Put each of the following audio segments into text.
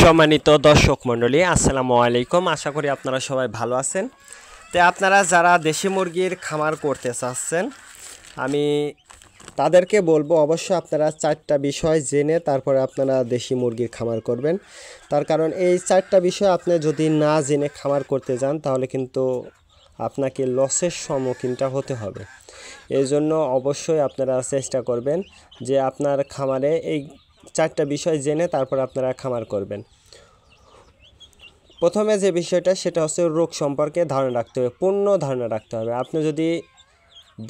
সম্মানিত দর্শক মণ্ডলী, আসসালামু আলাইকুম। আশা করি আপনারা সবাই ভালো আছেন। তো আপনারা যারা দেশি মুরগির খামার করতে চাচ্ছেন, আমি তাদেরকে বলবো অবশ্যই আপনারা 4টা বিষয় জেনে তারপরে আপনারা দেশি মুরগির খামার করবেন। তার কারণ এই 4টা বিষয় আপনি যদি না জেনে খামার করতে যান তাহলে কিন্তু আপনাকে লসের সম্মুখীনটা হতে হবে। এই জন্য অবশ্যই আপনারা চেষ্টা করবেন যে আপনার খামারে এই 4টা বিষয় জেনে তারপর আপনারা খামার করবেন। প্রথমে যে বিষয়টা সেটা হচ্ছে রোগ সম্পর্কে ধারণা রাখতে হবে, পূর্ণ ধারণা রাখতে হবে। আপনি যদি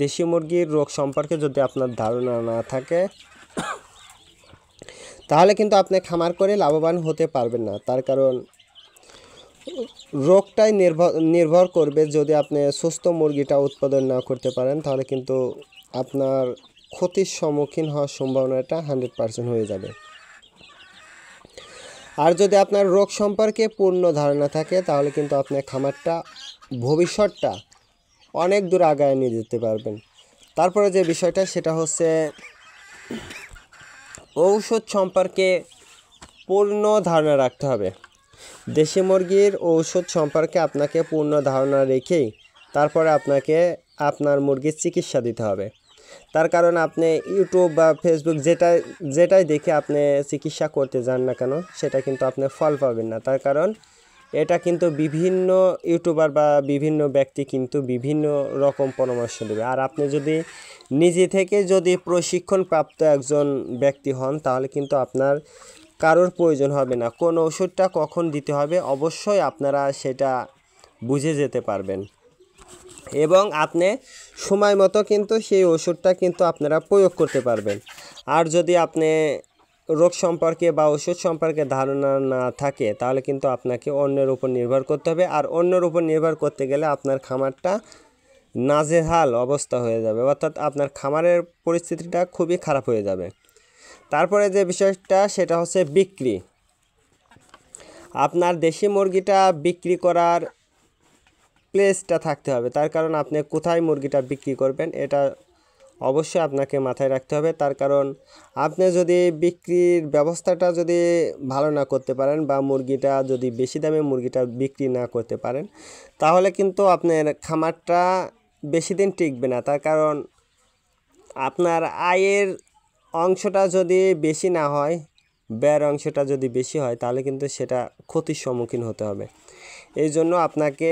দেশি মুরগির রোগ সম্পর্কে যদি আপনার ধারণা না থাকে তাহলে কিন্তু আপনি খামার করে লাভবান হতে পারবেন না। তার কারণ রোগটাই নির্ভর করবে। যদি আপনি সুস্থ মুরগিটা উৎপাদন না করতে পারেন তাহলে কিন্তু আপনার ক্ষতির সম্মুখীন হওয়ার সম্ভাবনাটা 100% হয়ে যাবে। আর যদি আপনার রোগ সম্পর্কে পূর্ণ ধারণা থাকে তাহলে কিন্তু আপনার খামারটা ভবিষ্যৎটা অনেক দূর আগায় নিয়ে যেতে পারবেন। তারপরে যে বিষয়টা সেটা হচ্ছে ঔষধ সম্পর্কে পূর্ণ ধারণা রাখতে হবে। দেশি মুরগির ঔষধ সম্পর্কে আপনাকে পূর্ণ ধারণা রেখেই তারপরে আপনাকে আপনার মুরগির চিকিৎসা দিতে হবে। তার কারণ আপনি ইউটিউব বা ফেসবুক যেটাই দেখে আপনি চিকিৎসা করতে যান না কেন সেটা কিন্তু আপনি ফল পাবেন না। তার কারণ এটা কিন্তু বিভিন্ন ইউটিউবার বা বিভিন্ন ব্যক্তি কিন্তু বিভিন্ন রকম পরামর্শ দেবে। আর আপনি যদি নিজে থেকে যদি প্রশিক্ষণপ্রাপ্ত একজন ব্যক্তি হন তাহলে কিন্তু আপনার কারোর প্রয়োজন হবে না। কোন ওষুধটা কখন দিতে হবে অবশ্যই আপনারা সেটা বুঝে যেতে পারবেন এবং আপনি সময় মতো কিন্তু সেই ওষুধটা কিন্তু আপনারা প্রয়োগ করতে পারবেন। আর যদি আপনি রোগ সম্পর্কে বা ওষুধ সম্পর্কে ধারণা না থাকে তাহলে কিন্তু আপনাকে অন্যের উপর নির্ভর করতে হবে। আর অন্যের উপর নির্ভর করতে গেলে আপনার খামারটা নাজেহাল অবস্থা হয়ে যাবে, অর্থাৎ আপনার খামারের পরিস্থিতিটা খুবই খারাপ হয়ে যাবে। তারপরে যে বিষয়টা সেটা হচ্ছে বিক্রি। আপনার দেশি মুরগিটা বিক্রি করার প্লেসটা থাকতে হবে। তার কারণ আপনি কোথায় মুরগিটা বিক্রি করবেন এটা অবশ্যই আপনাকে মাথায় রাখতে হবে। তার কারণ আপনি যদি বিক্রির ব্যবস্থাটা যদি ভালো না করতে পারেন বা মুরগিটা যদি বেশি দামে মুরগিটা বিক্রি না করতে পারেন তাহলে কিন্তু আপনার খামারটা বেশি দিন টিকবে না। তার কারণ আপনার আয়ের অংশটা যদি বেশি না হয়, ব্যয়ের অংশটা যদি বেশি হয় তাহলে কিন্তু সেটা ক্ষতির সম্মুখীন হতে হবে। এই জন্য আপনাকে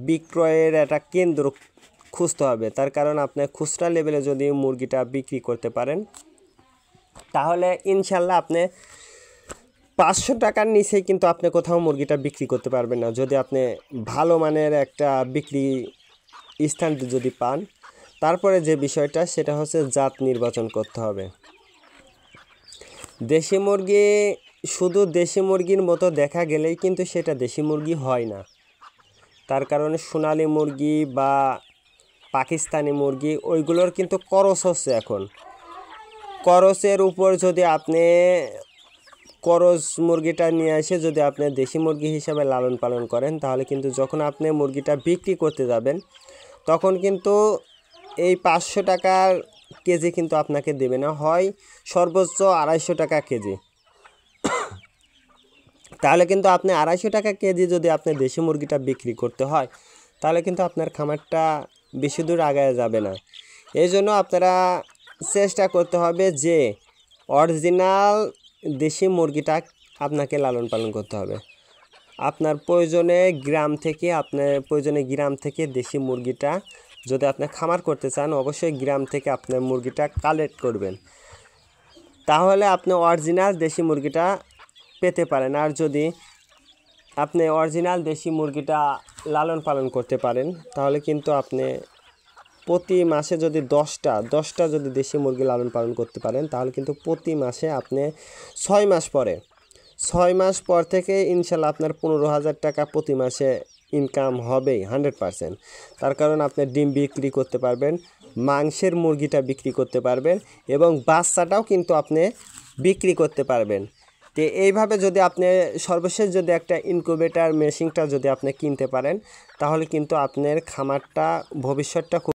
বিক্রয়ের একটা কেন্দ্র খুঁজতে হবে। তার কারণ আপনি খুচরা লেভেলে যদি মুরগিটা বিক্রি করতে পারেন তাহলে ইনশাল্লাহ আপনি 500 টাকার নিচেই কিন্তু আপনি কোথাও মুরগিটা বিক্রি করতে পারবেন না যদি আপনি ভালো মানের একটা বিক্রি স্থান যদি পান। তারপরে যে বিষয়টা সেটা হচ্ছে জাত নির্বাচন করতে হবে। দেশি মুরগি শুধু দেশি মুরগির মতো দেখা গেলেই কিন্তু সেটা দেশি মুরগি হয় না। তার কারণে সোনালী মুরগি বা পাকিস্তানি মুরগি ওইগুলোর কিন্তু করস হচ্ছে এখন। করসের উপর যদি আপনি করস মুরগিটা নিয়ে এসে যদি আপনি দেশি মুরগি হিসাবে লালন পালন করেন তাহলে কিন্তু যখন আপনি মুরগিটা বিক্রি করতে যাবেন তখন কিন্তু এই 500 টাকার কেজি কিন্তু আপনাকে দেবে না, হয় সর্বোচ্চ 250 টাকা কেজি। তাহলে কিন্তু আপনি 250 টাকা কেজি যদি আপনি দেশি মুরগিটা বিক্রি করতে হয় তাহলে কিন্তু আপনার খামারটা বেশি দূর আগায় যাবে না। এই জন্য আপনারা চেষ্টা করতে হবে যে অরিজিনাল দেশি মুরগিটা আপনাকে লালন পালন করতে হবে। আপনার প্রয়োজনে গ্রাম থেকে দেশি মুরগিটা যদি আপনি খামার করতে চান অবশ্যই গ্রাম থেকে আপনার মুরগিটা কালেক্ট করবেন, তাহলে আপনি অরিজিনাল দেশি মুরগিটা পেতে পারেন। আর যদি আপনি অরিজিনাল দেশি মুরগিটা লালন পালন করতে পারেন তাহলে কিন্তু আপনি প্রতি মাসে যদি 10টা যদি দেশি মুরগি লালন পালন করতে পারেন তাহলে কিন্তু প্রতি মাসে আপনি 6 মাস পর থেকে ইনশাল্লাহ আপনার 15,000 টাকা প্রতি মাসে ইনকাম হবেই 100%। তার কারণ আপনি ডিম বিক্রি করতে পারবেন, মাংসের মুরগিটা বিক্রি করতে পারবেন এবং বাচ্চাটাও কিন্তু আপনি বিক্রি করতে পারবেন। তো এইভাবে যদি আপনি সর্বশেষ যদি একটা ইনকিউবেটর মেশিনটা যদি আপনি কিনতে পারেন তাহলে কিন্তু আপনার খামারটা ভবিষ্যৎটা